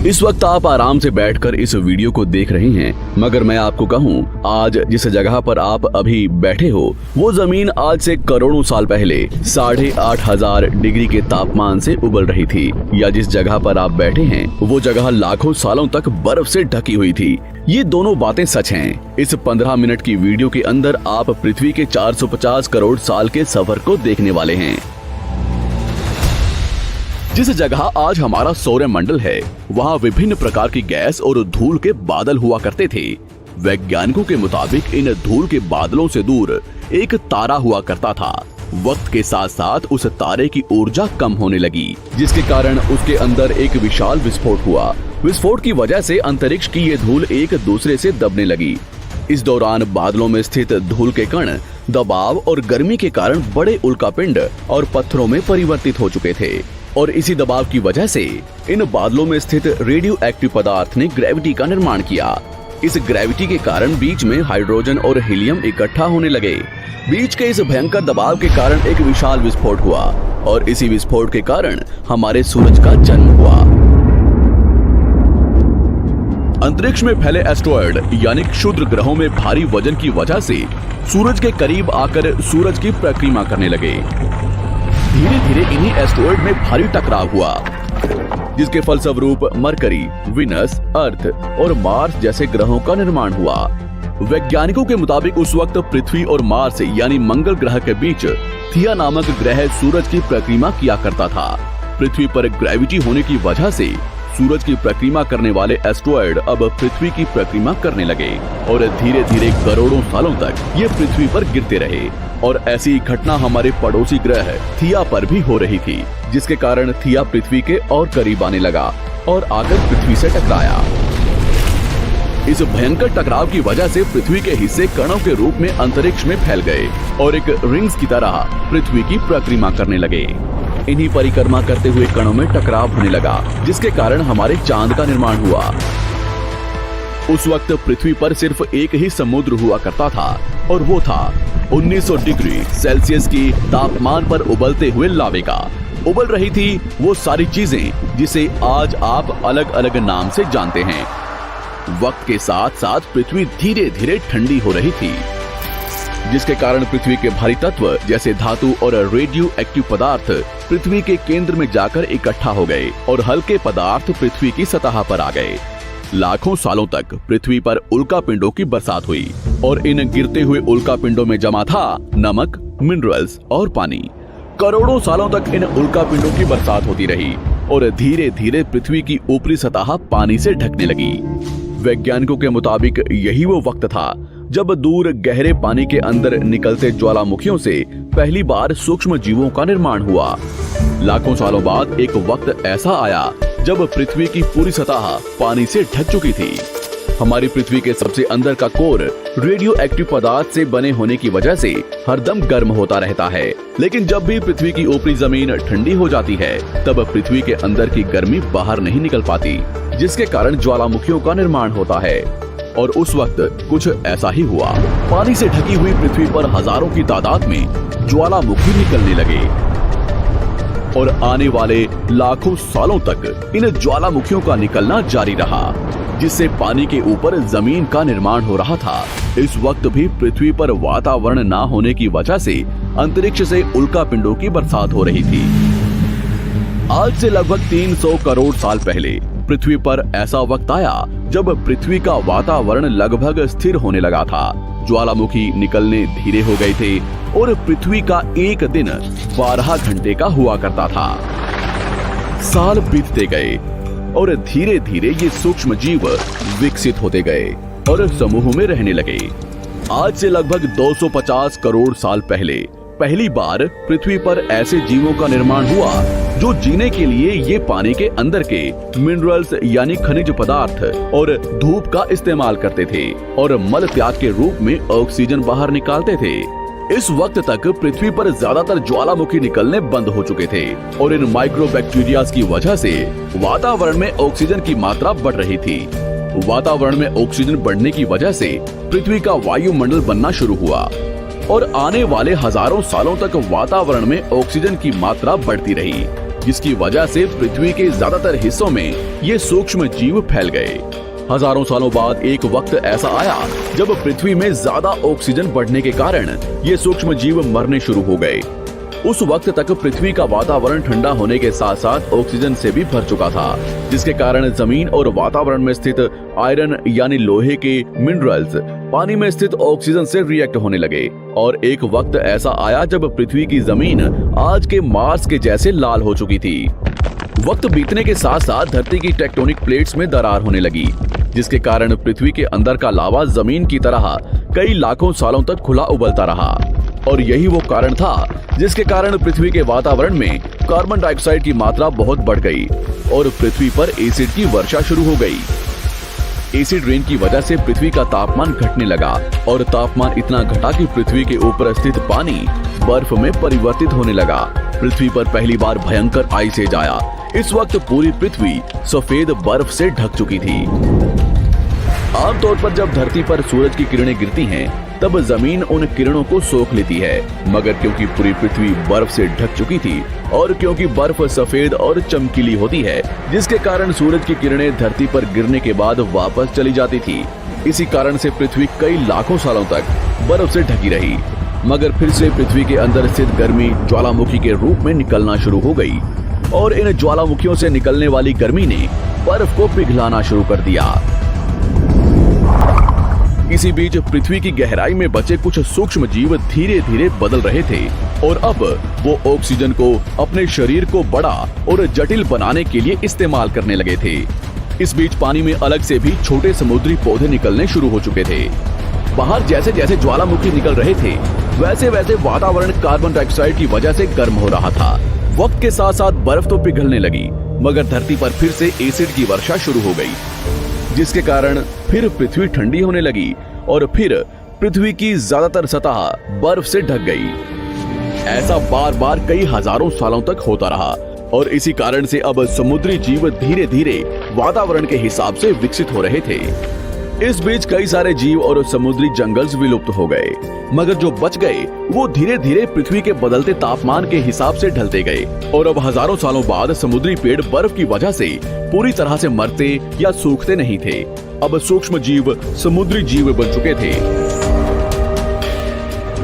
इस वक्त आप आराम से बैठकर इस वीडियो को देख रहे हैं, मगर मैं आपको कहूं, आज जिस जगह पर आप अभी बैठे हो वो जमीन आज से करोड़ों साल पहले 8,500 डिग्री के तापमान से उबल रही थी, या जिस जगह पर आप बैठे हैं वो जगह लाखों सालों तक बर्फ से ढकी हुई थी। ये दोनों बातें सच हैं। इस 15 मिनट की वीडियो के अंदर आप पृथ्वी के 450 करोड़ साल के सफर को देखने वाले हैं। जिस जगह आज हमारा सौरमंडल है, वहाँ विभिन्न प्रकार की गैस और धूल के बादल हुआ करते थे। वैज्ञानिकों के मुताबिक इन धूल के बादलों से दूर एक तारा हुआ करता था। वक्त के साथ साथ उस तारे की ऊर्जा कम होने लगी, जिसके कारण उसके अंदर एक विशाल विस्फोट हुआ। विस्फोट की वजह से अंतरिक्ष की ये धूल एक दूसरे से दबने लगी। इस दौरान बादलों में स्थित धूल के कण दबाव और गर्मी के कारण बड़े उल्कापिंड और पत्थरों में परिवर्तित हो चुके थे, और इसी दबाव की वजह से इन बादलों में स्थित रेडियो एक्टिव पदार्थ ने ग्रेविटी का निर्माण किया। इस ग्रेविटी के कारण बीच में हाइड्रोजन और हीलियम इकट्ठा होने लगे। बीच के इस भयंकर दबाव के कारण एक विशाल विस्फोट हुआ, और इसी विस्फोट के कारण हमारे सूरज का जन्म हुआ। अंतरिक्ष में फैले एस्टेरॉयड यानी क्षुद्र ग्रहों में भारी वजन की वजह से सूरज के करीब आकर सूरज की परिक्रमा करने लगे। धीरे धीरे इन्हीं एस्टेरॉयड में भारी टकराव हुआ, जिसके फलस्वरूप मरकरी, विनस, अर्थ और मार्स जैसे ग्रहों का निर्माण हुआ। वैज्ञानिकों के मुताबिक उस वक्त पृथ्वी और मार्स यानी मंगल ग्रह के बीच थिया नामक ग्रह सूरज की परिक्रमा किया करता था। पृथ्वी पर ग्रेविटी होने की वजह से सूरज की परिक्रमा करने वाले एस्टेरॉयड अब पृथ्वी की परिक्रमा करने लगे, और धीरे धीरे करोड़ों सालों तक ये पृथ्वी पर गिरते रहे। और ऐसी घटना हमारे पड़ोसी ग्रह थिया पर भी हो रही थी, जिसके कारण थिया पृथ्वी के और करीब आने लगा और आकर पृथ्वी से टकराया। इस भयंकर टकराव की वजह से पृथ्वी के हिस्से कणों के रूप में अंतरिक्ष में फैल गए और एक रिंग्स की तरह पृथ्वी की परिक्रमा करने लगे। इन्हीं परिक्रमा करते हुए कणों में टकराव होने लगा, जिसके कारण हमारे चांद का निर्माण हुआ। उस वक्त पृथ्वी पर सिर्फ एक ही समुद्र हुआ करता था, और वो था 1900 डिग्री सेल्सियस की तापमान पर उबलते हुए लावे का। उबल रही थी वो सारी चीजें जिसे आज आप अलग अलग नाम से जानते हैं। वक्त के साथ साथ पृथ्वी धीरे धीरे ठंडी हो रही थी, जिसके कारण पृथ्वी के भारी तत्व जैसे धातु और रेडियो एक्टिव पदार्थ पृथ्वी के केंद्र में जाकर इकट्ठा हो गए, और हल्के पदार्थ पृथ्वी की सतह पर आ गए। लाखों सालों तक पृथ्वी पर उल्कापिंडों की बरसात हुई, और इन गिरते हुए उल्कापिंडों में जमा था नमक, मिनरल्स और पानी। करोड़ों सालों तक इन उल्कापिंडों की बरसात होती रही, और धीरे धीरे पृथ्वी की ऊपरी सतह पानी से ढकने लगी। वैज्ञानिकों के मुताबिक यही वो वक्त था जब दूर गहरे पानी के अंदर निकलते ज्वालामुखियों से पहली बार सूक्ष्म जीवों का निर्माण हुआ। लाखों सालों बाद एक वक्त ऐसा आया जब पृथ्वी की पूरी सतह पानी से ढक चुकी थी। हमारी पृथ्वी के सबसे अंदर का कोर रेडियो एक्टिव पदार्थ से बने होने की वजह से हरदम गर्म होता रहता है, लेकिन जब भी पृथ्वी की ऊपरी जमीन ठंडी हो जाती है, तब पृथ्वी के अंदर की गर्मी बाहर नहीं निकल पाती, जिसके कारण ज्वालामुखियों का निर्माण होता है। और उस वक्त कुछ ऐसा ही हुआ। पानी से ढकी हुई पृथ्वी पर हजारों की तादाद में ज्वालामुखी निकलने लगे, और आने वाले लाखों सालों तक इन ज्वालामुखियों का निकलना जारी रहा, जिससे पानी के ऊपर जमीन का निर्माण हो रहा था। इस वक्त भी पृथ्वी पर वातावरण न होने की वजह से अंतरिक्ष से उल्कापिंडों की बरसात हो रही थी। आज से लगभग 300 करोड़ साल पहले पृथ्वी पर ऐसा वक्त आया जब पृथ्वी का वातावरण लगभग स्थिर होने लगा था। ज्वालामुखी निकलने धीरे हो गए थे, और पृथ्वी का एक दिन 12 घंटे का हुआ करता था। साल बीतते गए, और धीरे धीरे ये सूक्ष्म जीव विकसित होते गए और समूह में रहने लगे। आज से लगभग 250 करोड़ साल पहले पहली बार पृथ्वी पर ऐसे जीवों का निर्माण हुआ जो जीने के लिए ये पानी के अंदर के मिनरल्स यानी खनिज पदार्थ और धूप का इस्तेमाल करते थे, और मल त्याग के रूप में ऑक्सीजन बाहर निकालते थे। इस वक्त तक पृथ्वी पर ज्यादातर ज्वालामुखी निकलने बंद हो चुके थे, और इन माइक्रोबैक्टीरिया की वजह से वातावरण में ऑक्सीजन की मात्रा बढ़ रही थी। वातावरण में ऑक्सीजन बढ़ने की वजह से पृथ्वी का वायुमंडल बनना शुरू हुआ, और आने वाले हजारों सालों तक वातावरण में ऑक्सीजन की मात्रा बढ़ती रही। जिसकी वजह से पृथ्वी के ज्यादातर हिस्सों में ये सूक्ष्म जीव फैल गए। हजारों सालों बाद एक वक्त ऐसा आया जब पृथ्वी में ज्यादा ऑक्सीजन बढ़ने के कारण ये सूक्ष्म जीव मरने शुरू हो गए। उस वक्त तक पृथ्वी का वातावरण ठंडा होने के साथ साथ ऑक्सीजन से भी भर चुका था, जिसके कारण जमीन और वातावरण में स्थित आयरन यानी लोहे के मिनरल्स पानी में स्थित ऑक्सीजन से रिएक्ट होने लगे। और एक वक्त ऐसा आया जब पृथ्वी की जमीन आज के मार्स के जैसे लाल हो चुकी थी। वक्त बीतने के साथ साथ धरती की टेक्टोनिक प्लेट्स में दरार होने लगी, जिसके कारण पृथ्वी के अंदर का लावा जमीन की तरह कई लाखों सालों तक खुला उबलता रहा। और यही वो कारण था जिसके कारण पृथ्वी के वातावरण में कार्बन डाइऑक्साइड की मात्रा बहुत बढ़ गई और पृथ्वी पर एसिड की वर्षा शुरू हो गई। एसिड रेन की वजह से पृथ्वी का तापमान घटने लगा और तापमान इतना घटा कि पृथ्वी के ऊपर स्थित पानी बर्फ में परिवर्तित होने लगा। पृथ्वी पर पहली बार भयंकर आइस एज आया। इस वक्त पूरी पृथ्वी सफेद बर्फ से ढक चुकी थी। आमतौर पर जब धरती पर सूरज की किरणें गिरती हैं, तब जमीन उन किरणों को सोख लेती है, मगर क्योंकि पूरी पृथ्वी बर्फ से ढक चुकी थी और क्योंकि बर्फ सफेद और चमकीली होती है, जिसके कारण सूरज की किरणें धरती पर गिरने के बाद वापस चली जाती थी। इसी कारण से पृथ्वी कई लाखों सालों तक बर्फ से ढकी रही, मगर फिर से पृथ्वी के अंदर स्थित गर्मी ज्वालामुखी के रूप में निकलना शुरू हो गई और इन ज्वालामुखियों से निकलने वाली गर्मी ने बर्फ को पिघलाना शुरू कर दिया। इसी बीच पृथ्वी की गहराई में बचे कुछ सूक्ष्म जीव धीरे धीरे बदल रहे थे और अब वो ऑक्सीजन को अपने शरीर को बड़ा और जटिल बनाने के लिए इस्तेमाल करने लगे थे। इस बीच पानी में अलग से भी छोटे समुद्री पौधे निकलने शुरू हो चुके थे। बाहर जैसे जैसे ज्वालामुखी निकल रहे थे, वैसे वैसे वातावरण कार्बन डाइऑक्साइड की वजह से गर्म हो रहा था। वक्त के साथ साथ बर्फ तो पिघलने लगी, मगर धरती पर फिर से एसिड की वर्षा शुरू हो गई, जिसके कारण फिर पृथ्वी ठंडी होने लगी और फिर पृथ्वी की ज्यादातर सतह बर्फ से ढक गई। ऐसा बार बार कई हजारों सालों तक होता रहा और इसी कारण से अब समुद्री जीव धीरे धीरे वातावरण के हिसाब से विकसित हो रहे थे। इस बीच कई सारे जीव और समुद्री जंगल्स विलुप्त हो गए, मगर जो बच गए वो धीरे धीरे पृथ्वी के बदलते तापमान के हिसाब से ढलते गए और अब हजारों सालों बाद समुद्री पेड़ बर्फ की वजह से पूरी तरह से मरते या सूखते नहीं थे। अब सूक्ष्म जीव समुद्री जीव बन चुके थे।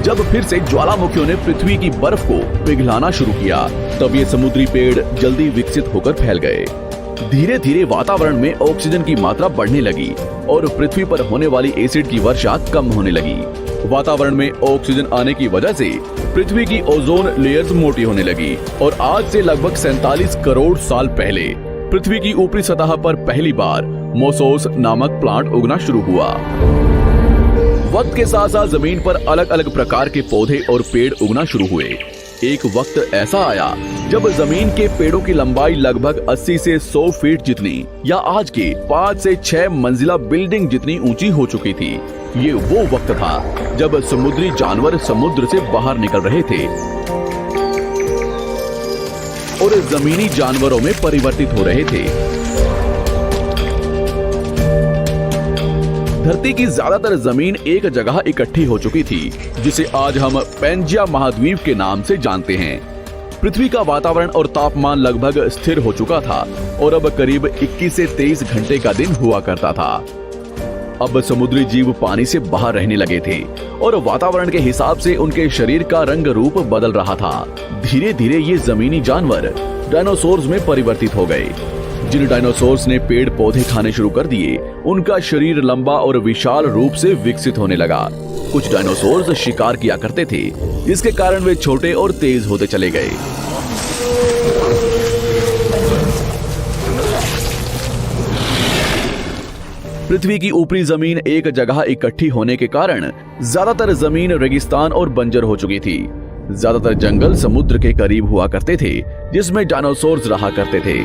जब फिर से ज्वालामुखियों ने पृथ्वी की बर्फ को पिघलाना शुरू किया, तब ये समुद्री पेड़ जल्दी विकसित होकर फैल गए। धीरे धीरे वातावरण में ऑक्सीजन की मात्रा बढ़ने लगी और पृथ्वी पर होने वाली एसिड की वर्षा कम होने लगी। वातावरण में ऑक्सीजन आने की वजह से पृथ्वी की ओजोन लेयर्स मोटी होने लगी और आज से लगभग 47 करोड़ साल पहले पृथ्वी की ऊपरी सतह पर पहली बार मोसोस नामक प्लांट उगना शुरू हुआ। वक्त के साथ साथ जमीन पर अलग अलग प्रकार के पौधे और पेड़ उगना शुरू हुए। एक वक्त ऐसा आया जब जमीन के पेड़ों की लंबाई लगभग 80 से 100 फीट जितनी या आज के 5 से 6 मंजिला बिल्डिंग जितनी ऊंची हो चुकी थी। ये वो वक्त था जब समुद्री जानवर समुद्र से बाहर निकल रहे थे और जमीनी जानवरों में परिवर्तित हो रहे थे। धरती की ज्यादातर जमीन एक जगह इकट्ठी हो चुकी थी, जिसे आज हम पैंजिया महाद्वीप के नाम से जानते हैं। पृथ्वी का वातावरण और तापमान लगभग स्थिर हो चुका था और अब करीब 21 से 23 घंटे का दिन हुआ करता था। अब समुद्री जीव पानी से बाहर रहने लगे थे और वातावरण के हिसाब से उनके शरीर का रंग रूप बदल रहा था। धीरे धीरे ये जमीनी जानवर डायनासोर्स में परिवर्तित हो गए। जिन डायनासोर्स ने पेड़ पौधे खाने शुरू कर दिए, उनका शरीर लंबा और विशाल रूप से विकसित होने लगा। कुछ डायनासोर्स शिकार किया करते थे, जिसके कारण वे छोटे और तेज होते चले गए। पृथ्वी की ऊपरी जमीन एक जगह इकट्ठी होने के कारण ज्यादातर जमीन रेगिस्तान और बंजर हो चुकी थी। ज्यादातर जंगल समुद्र के करीब हुआ करते थे, जिसमें डायनासोर्स रहा करते थे।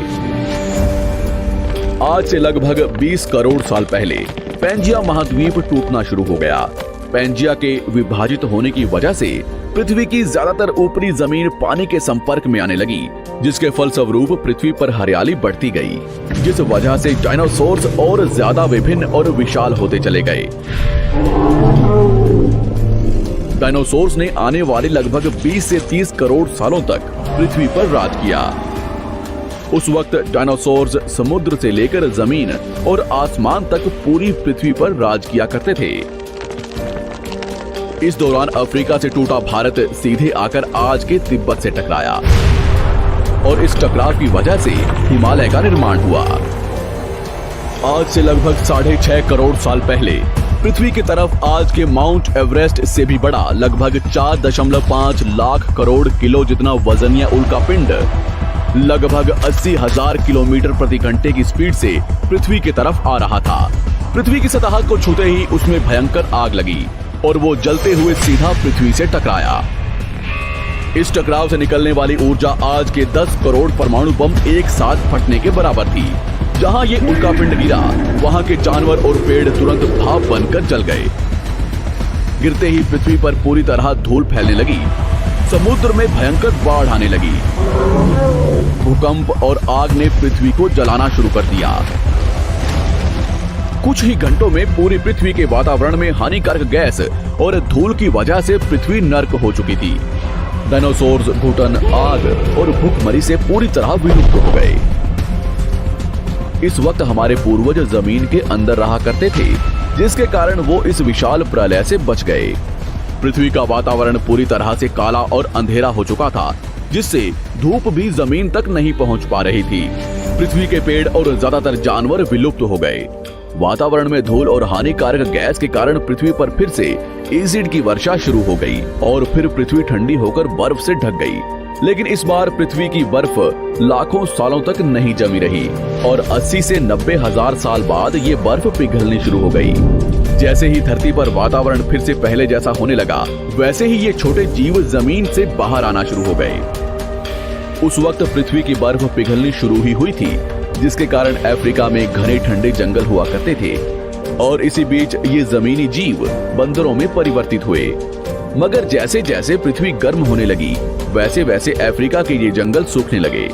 आज से लगभग 20 करोड़ साल पहले पैंजिया महाद्वीप टूटना शुरू हो गया। पैंजिया के विभाजित होने की वजह से पृथ्वी की ज्यादातर ऊपरी जमीन पानी के संपर्क में आने लगी, जिसके फलस्वरूप पृथ्वी पर हरियाली बढ़ती गई, जिस वजह से डायनासोर्स और ज्यादा विभिन्न और विशाल होते चले गए। डायनासोर्स ने आने वाले लगभग 20 से 30 करोड़ सालों तक पृथ्वी पर राज किया। उस वक्त डायनासोर्स समुद्र से लेकर जमीन और आसमान तक पूरी पृथ्वी पर राज किया करते थे। इस दौरान अफ्रीका से टूटा भारत सीधे आकर आज के तिब्बत से टकराया और इस टकराव की वजह से हिमालय का निर्माण हुआ। आज से लगभग 6.5 करोड़ साल पहले पृथ्वी की तरफ आज के माउंट एवरेस्ट से भी बड़ा लगभग 4.5 लाख करोड़ किलो जितना वजनिया उल्कापिंड लगभग 80,000 किलोमीटर प्रति घंटे की स्पीड से पृथ्वी की तरफ आ रहा था। पृथ्वी की सतह को छूते ही उसमें भयंकर आग लगी और वो जलते हुए सीधा पृथ्वी से टकराया। इस टकराव से निकलने वाली ऊर्जा आज के 10 करोड़ परमाणु बम एक साथ फटने के बराबर थी। जहां ये उल्कापिंड गिरा वहां के जानवर और पेड़ तुरंत भाप बनकर जल गए। गिरते ही पृथ्वी पर पूरी तरह धूल फैलने लगी। समुद्र में भयंकर बाढ़ आने लगी। भूकंप और आग ने पृथ्वी को जलाना शुरू कर दिया। कुछ ही घंटों में पूरी पृथ्वी के वातावरण में हानिकारक गैस और धूल की वजह से पृथ्वी नर्क हो चुकी थी। डायनासोर्स घुटन, आग और भूखमरी से पूरी तरह विलुप्त हो गए। इस वक्त हमारे पूर्वज जमीन के अंदर रहा करते थे, जिसके कारण वो इस विशाल प्रलय से बच गए। पृथ्वी का वातावरण पूरी तरह से काला और अंधेरा हो चुका था, जिससे धूप भी जमीन तक नहीं पहुंच पा रही थी। पृथ्वी के पेड़ और ज्यादातर जानवर विलुप्त हो गए। वातावरण में धूल और हानिकारक गैस के कारण पृथ्वी पर फिर से एसिड की वर्षा शुरू हो गई और फिर पृथ्वी ठंडी होकर बर्फ से ढक गई। लेकिन इस बार पृथ्वी की बर्फ लाखों सालों तक नहीं जमी रही और 80 से 90 हजार साल बाद ये बर्फ पिघलनी शुरू हो गई। जैसे ही धरती पर वातावरण फिर से पहले जैसा होने लगा, वैसे ही ये छोटे जीव जमीन से बाहर आना शुरू हो गए। उस वक्त पृथ्वी की बर्फ पिघलनी शुरू ही हुई थी, जिसके कारण अफ्रीका में घने ठंडे जंगल हुआ करते थे और इसी बीच ये जमीनी जीव बंदरों में परिवर्तित हुए। मगर जैसे जैसे पृथ्वी गर्म होने लगी, वैसे वैसे अफ्रीका के ये जंगल सूखने लगे।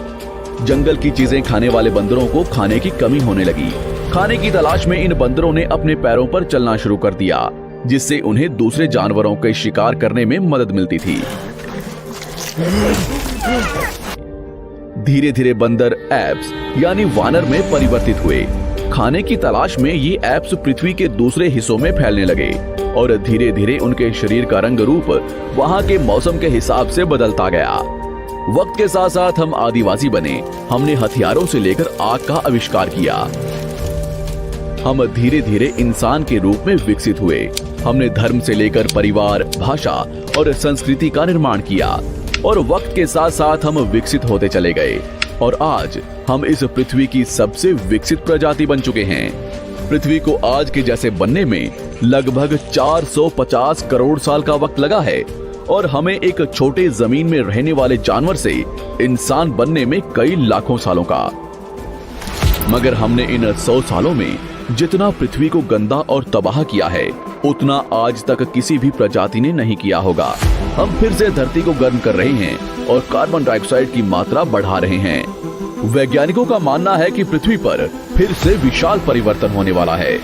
जंगल की चीजें खाने वाले बंदरों को खाने की कमी होने लगी। खाने की तलाश में इन बंदरों ने अपने पैरों पर चलना शुरू कर दिया, जिससे उन्हें दूसरे जानवरों के शिकार करने में मदद मिलती थी। धीरे धीरे बंदर एप्स यानी वानर में परिवर्तित हुए। खाने की तलाश में ये एप्स पृथ्वी के दूसरे हिस्सों में फैलने लगे और धीरे धीरे उनके शरीर का रंग रूप वहां के मौसम के हिसाब से बदलता गया। वक्त के साथ साथ हम आदिवासी बने। हमने हथियारों से लेकर आग का आविष्कार किया। हम धीरे धीरे इंसान के रूप में विकसित हुए। हमने धर्म से लेकर परिवार, भाषा और संस्कृति का निर्माण किया और वक्त के साथ साथ हम विकसित होते चले गए और आज हम इस पृथ्वी की सबसे विकसित प्रजाति बन चुके हैं। पृथ्वी को आज के जैसे बनने में लगभग 450 करोड़ साल का वक्त लगा है और हमें एक छोटे जमीन में रहने वाले जानवर से इंसान बनने में कई लाखों सालों का। मगर हमने इन 100 सालों में जितना पृथ्वी को गंदा और तबाह किया है, उतना आज तक किसी भी प्रजाति ने नहीं किया होगा। हम फिर से धरती को गर्म कर रहे हैं और कार्बन डाइऑक्साइड की मात्रा बढ़ा रहे हैं। वैज्ञानिकों का मानना है कि पृथ्वी पर फिर से विशाल परिवर्तन होने वाला है।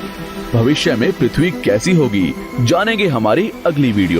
भविष्य में पृथ्वी कैसी होगी, जानेंगे हमारी अगली वीडियो